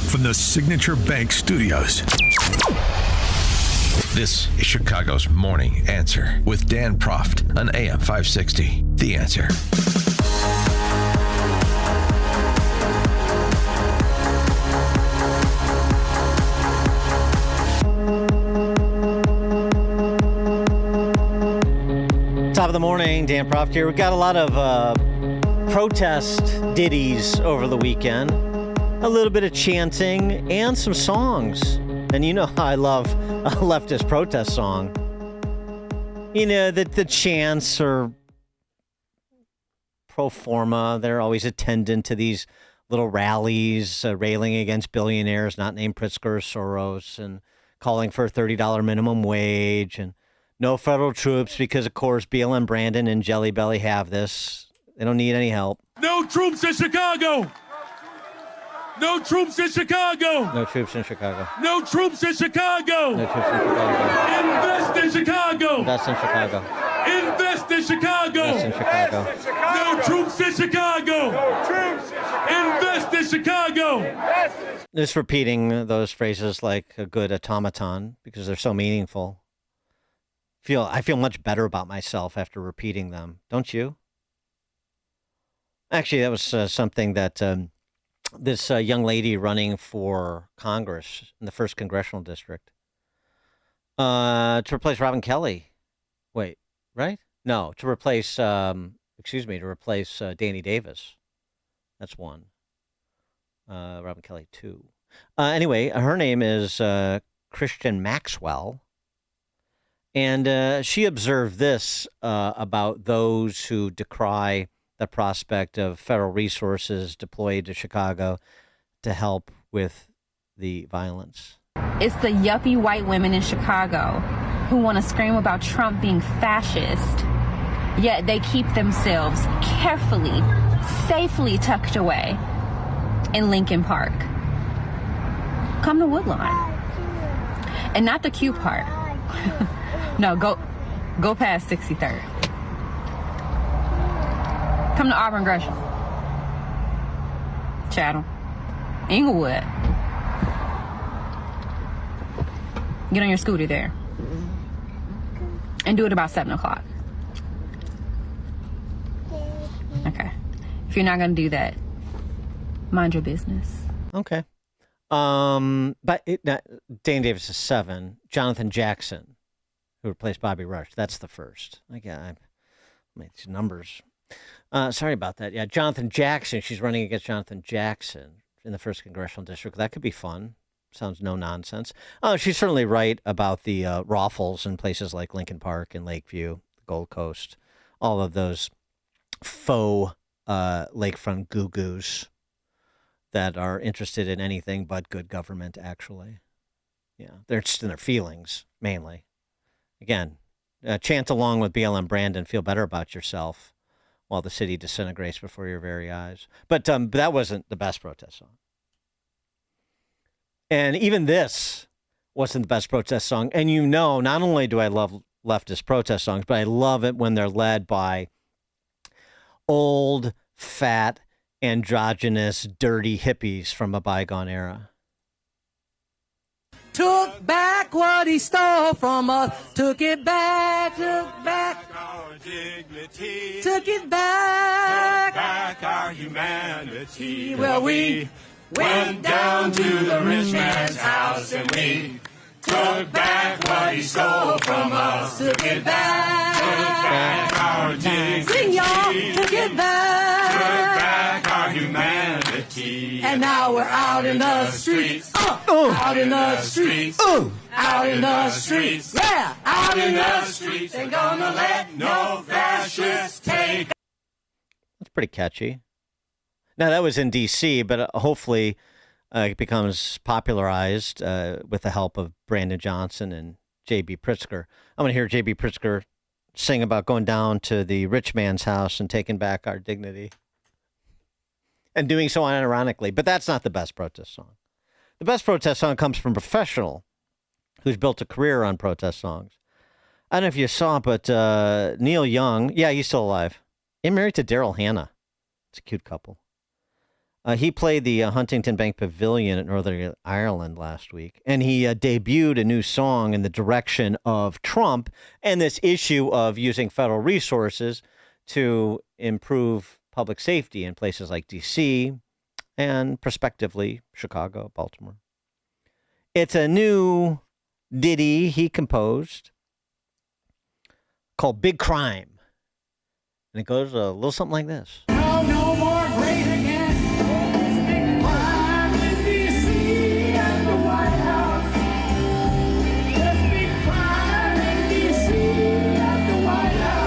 from the Signature Bank Studios. This is Chicago's Morning Answer with Dan Proft on AM 560. The Answer. Top of the morning, Dan Proft here. We got a lot of protest ditties over the weekend. A little bit of chanting and some songs. And you know how I love a leftist protest song. You know, the chants are pro forma. They're always attendant to these little rallies, railing against billionaires not named Pritzker or Soros, and calling for a $30 minimum wage, and no federal troops because, of course, BLM Brandon and Jelly Belly have this. They don't need any help. No troops in Chicago! No troops in Chicago! No troops in Chicago. No troops in Chicago! No troops in Chicago. Invest in Chicago! Invest in Chicago. Invest in Chicago! Invest in Chicago. No troops in Chicago! No troops! Invest in Chicago! Just repeating those phrases like a good automaton because they're so meaningful. I feel much better about myself after repeating them. Don't you? Actually, that was something that this young lady running for Congress in the 1st Congressional District to replace Robin Kelly. Wait, right? No, to replace, to replace Danny Davis. That's one. Robin Kelly, 2. Anyway, her name is Christian Maxwell. And she observed this about those who decry the prospect of federal resources deployed to Chicago to help with the violence. It's the yuppie white women in Chicago who want to scream about Trump being fascist, yet they keep themselves carefully, safely tucked away in Lincoln Park. Come to Woodlawn. And not the cute part. No, go past 63rd. Come to Auburn Gresham. Chatham. Inglewood. Get on your scooter there. And do it about 7 o'clock. Okay. If you're not going to do that, mind your business. Okay. But Dane Davis is 7. Jonathan Jackson, who replaced Bobby Rush, that's the 1st. I made these numbers. Sorry about that. Yeah, Jonathan Jackson. She's running against Jonathan Jackson in the 1st Congressional District. That could be fun. Sounds no nonsense. She's certainly right about the raffles in places like Lincoln Park and Lakeview, the Gold Coast, all of those faux lakefront goo-goos that are interested in anything but good government, actually. Yeah, they're interested in their feelings, mainly. Again, chant along with BLM Brandon, feel better about yourself while the city disintegrates before your very eyes. But that wasn't the best protest song. And even this wasn't the best protest song. And you know, not only do I love leftist protest songs, but I love it when they're led by old, fat, androgynous, dirty hippies from a bygone era. Took back what he stole from us. Took it back, took back our dignity. took it back. Took back our humanity. Well, we went down to the rich man's house and we took back what he stole from us. took it back. Took back our dignity. Sing, y'all, took it Took back. back our humanity. And now we're out in the streets. Out in the streets. Out in the streets. Yeah, out in the streets. Ain't gonna let no fascists take. That's pretty catchy. Now, that was in D.C., but hopefully it becomes popularized with the help of Brandon Johnson and J.B. Pritzker. I'm going to hear J.B. Pritzker sing about going down to the rich man's house and taking back our dignity. And doing so unironically. But that's not the best protest song. The best protest song comes from a professional who's built a career on protest songs. I don't know if you saw, but Neil Young, yeah, he's still alive. He's married to Daryl Hannah. It's a cute couple. He played the Huntington Bank Pavilion at Northern Ireland last week, and he debuted a new song in the direction of Trump and this issue of using federal resources to improve public safety in places like D.C. and, prospectively, Chicago, Baltimore. It's a new ditty he composed called Big Crime, and it goes a little something like this. No more great again. Big crime in D.C. and the White House. There's big crime in D.C. and the White House.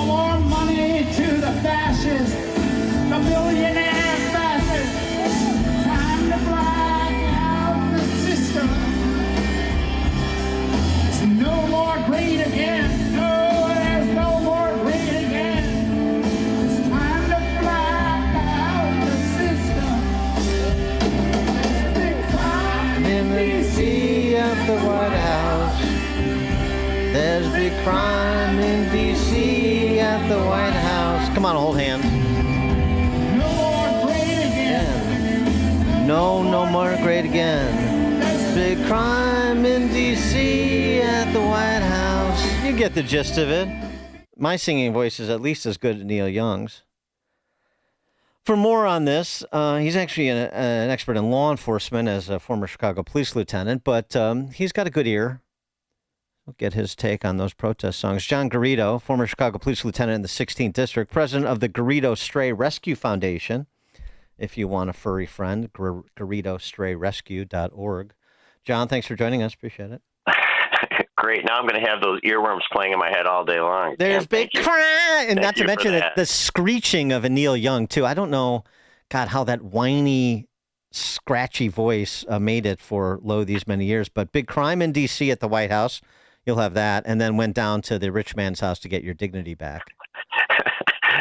More money to the fascists, the billionaire fascists. Time to black out the system. It's no more great again. No, there's no more great again. It's time to black out the system. There's big crime In the D.C. at the White House. There's big crime in D.C. at the White House. Come on, hold hands. No more great again. No more great again. Big crime in D.C. at the White House. You get the gist of it. My singing voice is at least as good as Neil Young's. For more on this, he's actually an expert in law enforcement as a former Chicago police lieutenant, but he's got a good ear. We'll get his take on those protest songs. John Garrido, former Chicago police lieutenant in the 16th District, president of the Garrido Stray Rescue Foundation. If you want a furry friend, GarridoStrayRescue.org. John, thanks for joining us. Appreciate it. Great. Now I'm going to have those earworms playing in my head all day long. There's big cry, and not to mention that. the screeching of a Neil Young, too. I don't know, God, how that whiny, scratchy voice made it for Lowe these many years, but big crime in D.C. at the White House. You'll have that, and then went down to the rich man's house to get your dignity back.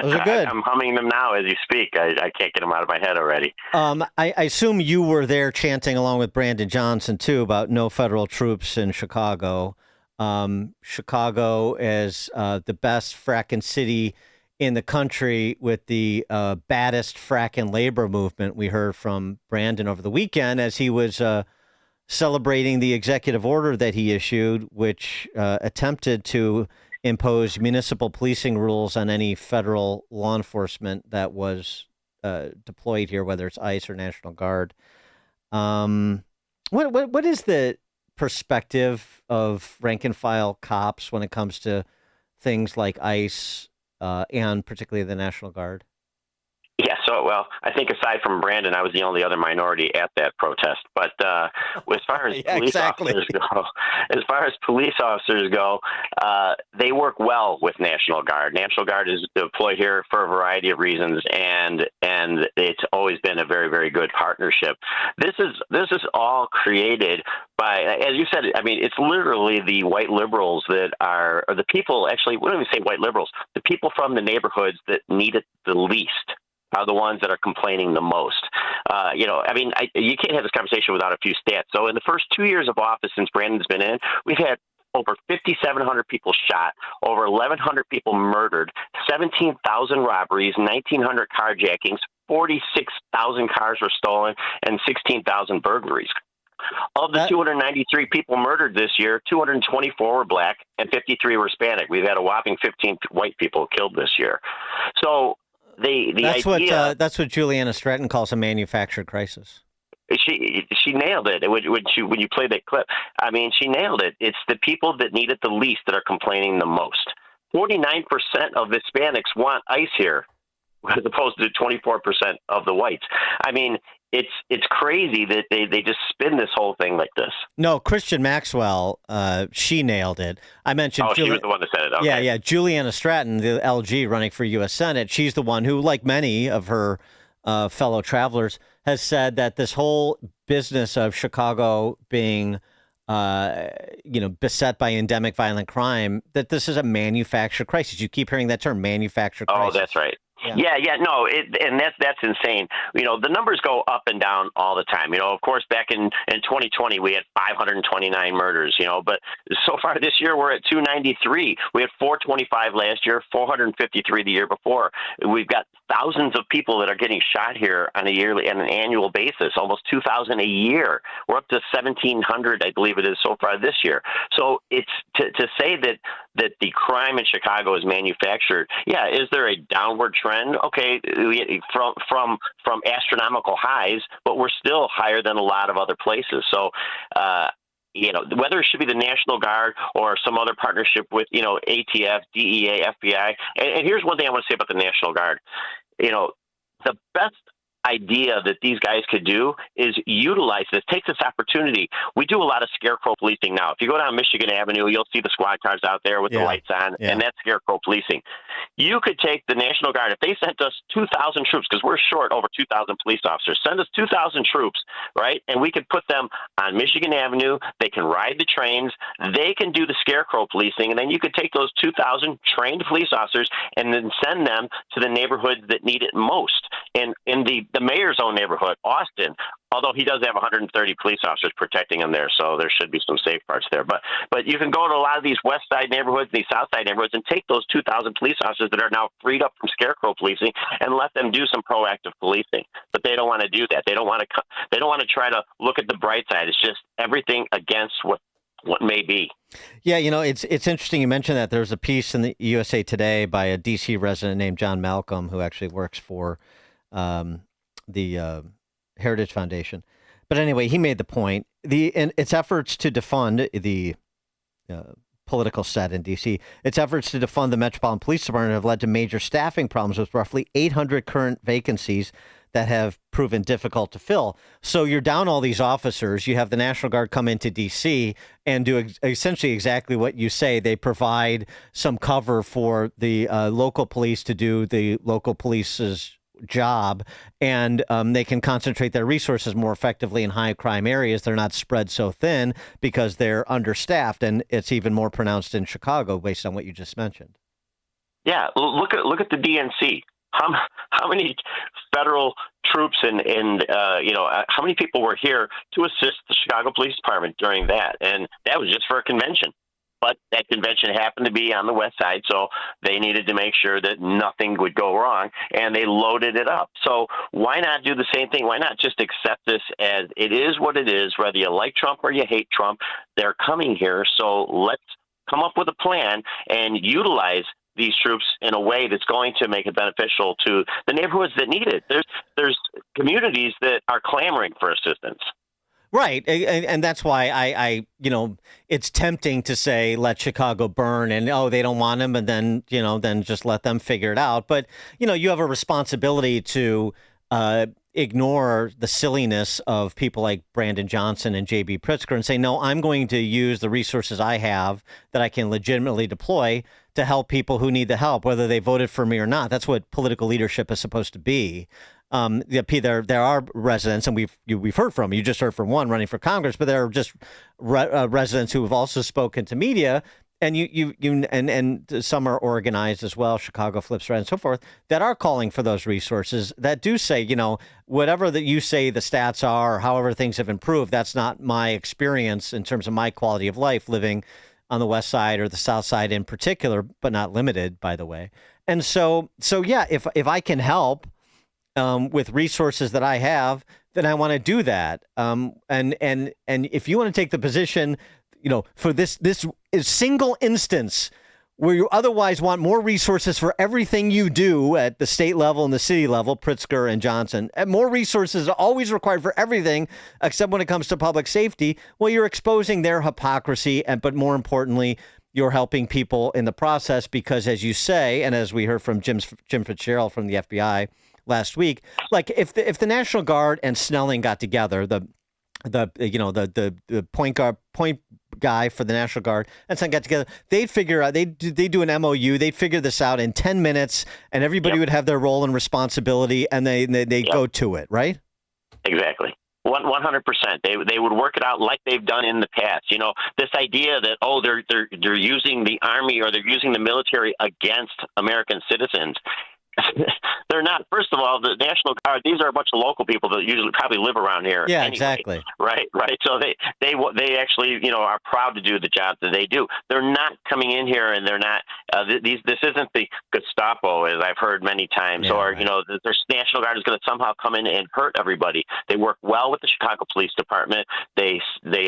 Those are good. I'm humming them now as you speak. I can't get them out of my head already. I assume you were there chanting along with Brandon Johnson, too, about no federal troops in Chicago. Chicago is the best fracking city in the country with the baddest fracking labor movement. We heard from Brandon over the weekend as he was celebrating the executive order that he issued, which attempted to impose municipal policing rules on any federal law enforcement that was deployed here, whether it's ICE or National Guard. What is the perspective of rank and file cops when it comes to things like ICE and particularly the National Guard? Yeah, so, well, I think aside from Brandon, I was the only other minority at that protest. But as far as police officers go, they work well with National Guard. National Guard is deployed here for a variety of reasons, and it's always been a very, very good partnership. This is all created by, as you said, I mean, it's literally the white liberals that are, or the people, actually, we don't even say white liberals, the people from the neighborhoods that need it the least are the ones that are complaining the most. You can't have this conversation without a few stats. So in the first 2 years of office since Brandon's been in, we've had over 5,700 people shot, over 1,100 people murdered, 17,000 robberies, 1,900 carjackings, 46,000 cars were stolen, and 16,000 burglaries. Of the 293 people murdered this year, 224 were black and 53 were Hispanic. We've had a whopping 15 white people killed this year. So that's what Juliana Stratton calls a manufactured crisis. She nailed it when you play that clip. I mean, she nailed it. It's the people that need it the least that are complaining the most. 49% of Hispanics want ICE here, as opposed to 24% of the whites. I mean, it's crazy that they just spin this whole thing like this. No, Christian Maxwell, she nailed it. I mentioned. She was the one that said it. Okay. Yeah. Juliana Stratton, the LG running for U.S. Senate. She's the one who, like many of her fellow travelers, has said that this whole business of Chicago being beset by endemic violent crime, that this is a manufactured crisis. You keep hearing that term, manufactured crisis. Oh, that's right. Yeah. No, and that's insane. The numbers go up and down all the time. Of course, back in 2020, we had 529 murders, but so far this year, we're at 293. We had 425 last year, 453 the year before. We've got thousands of people that are getting shot here on an annual basis, almost 2,000 a year. We're up to 1,700, I believe it is, so far this year. So it's to say that the crime in Chicago is manufactured. Yeah, is there a downward trend? Okay, from astronomical highs, but we're still higher than a lot of other places. So, whether it should be the National Guard or some other partnership with, ATF, DEA, FBI. And here's one thing I want to say about the National Guard. The best idea that these guys could do is utilize this, take this opportunity. We do a lot of scarecrow policing now. If you go down Michigan Avenue, you'll see the squad cars out there with the lights on, and that's scarecrow policing. You could take the National Guard, if they sent us 2,000 troops, because we're short over 2,000 police officers, send us 2,000 troops, right? And we could put them on Michigan Avenue. They can ride the trains. They can do the scarecrow policing, and then you could take those 2,000 trained police officers and then send them to the neighborhoods that need it most. And in the mayor's own neighborhood, Austin, although he does have 130 police officers protecting him there, so there should be some safe parts there. But you can go to a lot of these west side neighborhoods, these south side neighborhoods, and take those 2,000 police officers that are now freed up from scarecrow policing and let them do some proactive policing. But they don't want to do that. They don't want to try to look at the bright side. It's just everything against what may be. Yeah, it's interesting you mentioned that. There's a piece in the USA Today by a D.C. resident named John Malcolm, who actually works for the Heritage Foundation. But anyway, he made the point. In its efforts to defund the political set in D.C., its efforts to defund the Metropolitan Police Department have led to major staffing problems with roughly 800 current vacancies that have proven difficult to fill. So you're down all these officers. You have the National Guard come into D.C. and do essentially exactly what you say. They provide some cover for the local police to do the local police's job, and they can concentrate their resources more effectively in high crime areas. They're not spread so thin because they're understaffed, and it's even more pronounced in Chicago based on what you just mentioned. Yeah, look at the DNC. How many federal troops and how many people were here to assist the Chicago Police Department during that? And that was just for a convention. But that convention happened to be on the west side, so they needed to make sure that nothing would go wrong, and they loaded it up. So why not do the same thing? Why not just accept this as it is what it is, whether you like Trump or you hate Trump? They're coming here, so let's come up with a plan and utilize these troops in a way that's going to make it beneficial to the neighborhoods that need it. There's communities that are clamoring for assistance. Right. And that's why I it's tempting to say, let Chicago burn and, they don't want him. And then, then just let them figure it out. But, you have a responsibility to ignore the silliness of people like Brandon Johnson and J.B. Pritzker and say, no, I'm going to use the resources I have that I can legitimately deploy to help people who need the help, whether they voted for me or not. That's what political leadership is supposed to be. There are residents, and we've heard from, you just heard from one running for Congress, but there are just residents who have also spoken to media, and and some are organized as well, Chicago Flips Red and so forth, that are calling for those resources, that do say, whatever that you say the stats are, or however things have improved, that's not my experience in terms of my quality of life living on the west side or the south side in particular, but not limited, by the way. And so yeah, if I can help with resources that I have, then I want to do that. And if you want to take the position, for this is single instance where you otherwise want more resources for everything you do at the state level and the city level, Pritzker and Johnson, and more resources are always required for everything except when it comes to public safety. Well, you're exposing their hypocrisy, but more importantly, you're helping people in the process because, as you say, and as we heard from Jim Fitzgerald from the FBI last week, like if the National Guard and Snelling got together, the point guy for the National Guard and Snelling got together, they'd figure out, they do an MOU, they'd figure this out in 10 minutes, and everybody would have their role and responsibility, and they go to it, right? Exactly. 100%. They would work it out like they've done in the past. You know, this idea that they're using the army or they're using the military against American citizens. They're not. First of all, the National Guard, these are a bunch of local people that usually probably live around here. Yeah, anyway, exactly. Right. So they actually, you know, are proud to do the job that they do. They're not coming in here and they're not, this isn't the Gestapo, as I've heard many times, Yeah, or, right. you know, the National Guard is going to somehow come in and hurt everybody. They work well with the Chicago Police Department. They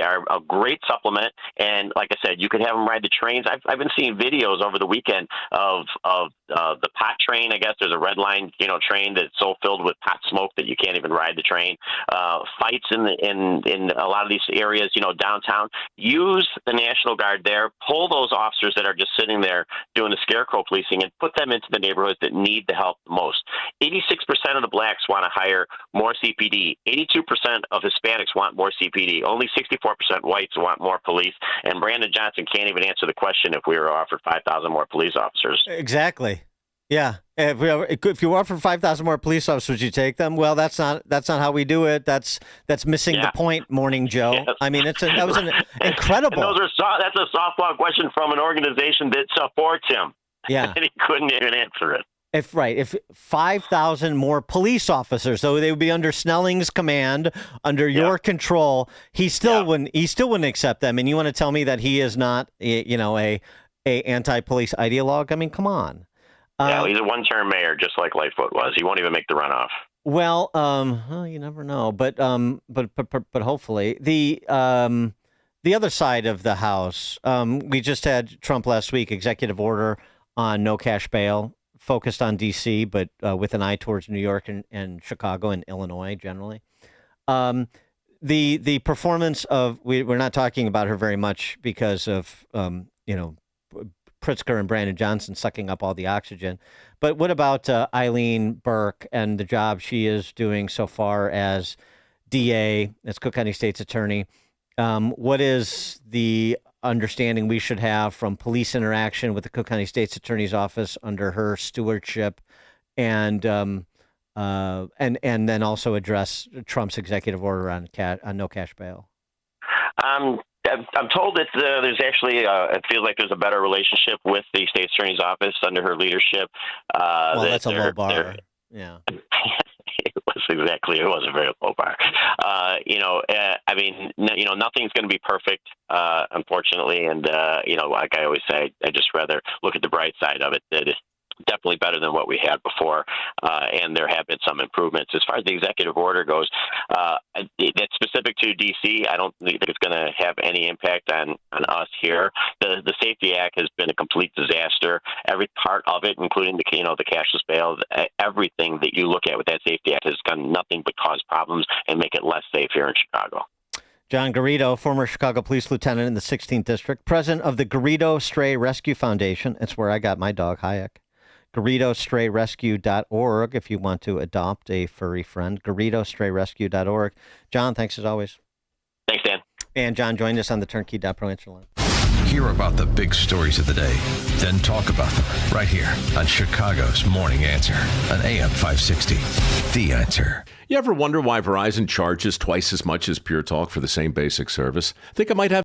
are a great supplement. And like I said, you could have them ride the trains. I've been seeing videos over the weekend of the pot train. I guess there's a red line, you know, train that's so filled with pot smoke that you can't even ride the train. Fights in a lot of these areas, you know, downtown. Use the National Guard there. Pull those officers that are just sitting there doing the scarecrow policing and put them into the neighborhoods that need the help the most. 86% of the blacks want to hire more CPD. 82% of Hispanics want more CPD. Only 64% whites want more police. And Brandon Johnson can't even answer the question if we were offered 5,000 more police officers. Exactly. Yeah. If you offer 5,000 more police officers, would you take them? Well, that's not how we do it. That's missing the point, Morning Joe. Yes. I mean, that was an incredible. And that's a softball question from an organization that supports him. Yeah. And he couldn't even answer it. If 5,000 more police officers, so they would be under Snelling's command, under your control, he still wouldn't accept them. And you want to tell me that he is not, you know, a anti-police ideologue? I mean, come on. Yeah, he's a one-term mayor, just like Lightfoot was. He won't even make the runoff. Well, you never know, but hopefully the other side of the house, we just had Trump last week, executive order on no cash bail, focused on D.C., but with an eye towards New York and Chicago and Illinois generally. The performance of we're not talking about her very much because of you know, Pritzker and Brandon Johnson sucking up all the oxygen. But what about Eileen Burke and the job she is doing so far as DA, as Cook County State's attorney? What is the understanding we should have from police interaction with the Cook County State's Attorney's Office under her stewardship, and then also address Trump's executive order on no cash bail? I'm told that there's actually it feels like there's a better relationship with the state attorney's office under her leadership. Well, that's a low bar. Yeah. It was a very low bar. I mean, you know, nothing's going to be perfect, unfortunately. And, you know, like I always say, I just rather look at the bright side of it. That is definitely better than what we had before. And there have been some improvements. As far as the executive order goes, that's specific to D.C. I don't think it's going to have any impact on us here. The Safety Act has been a complete disaster. Every part of it, including the cashless bail, everything that you look at with that Safety Act has done nothing but cause problems and make it less safe here in Chicago. John Garrido, former Chicago Police Lieutenant in the 16th District, president of the Garrido Stray Rescue Foundation. That's where I got my dog, Hayek. GarridoStrayRescue.org if you want to adopt a furry friend. GarridoStrayRescue.org. John, thanks as always. Thanks, Dan. And John joined us on the Turnkey.pro answer line. Hear about the big stories of the day, then talk about them right here on Chicago's Morning Answer on AM 560. The Answer. You ever wonder why Verizon charges twice as much as Pure Talk for the same basic service? Think it might have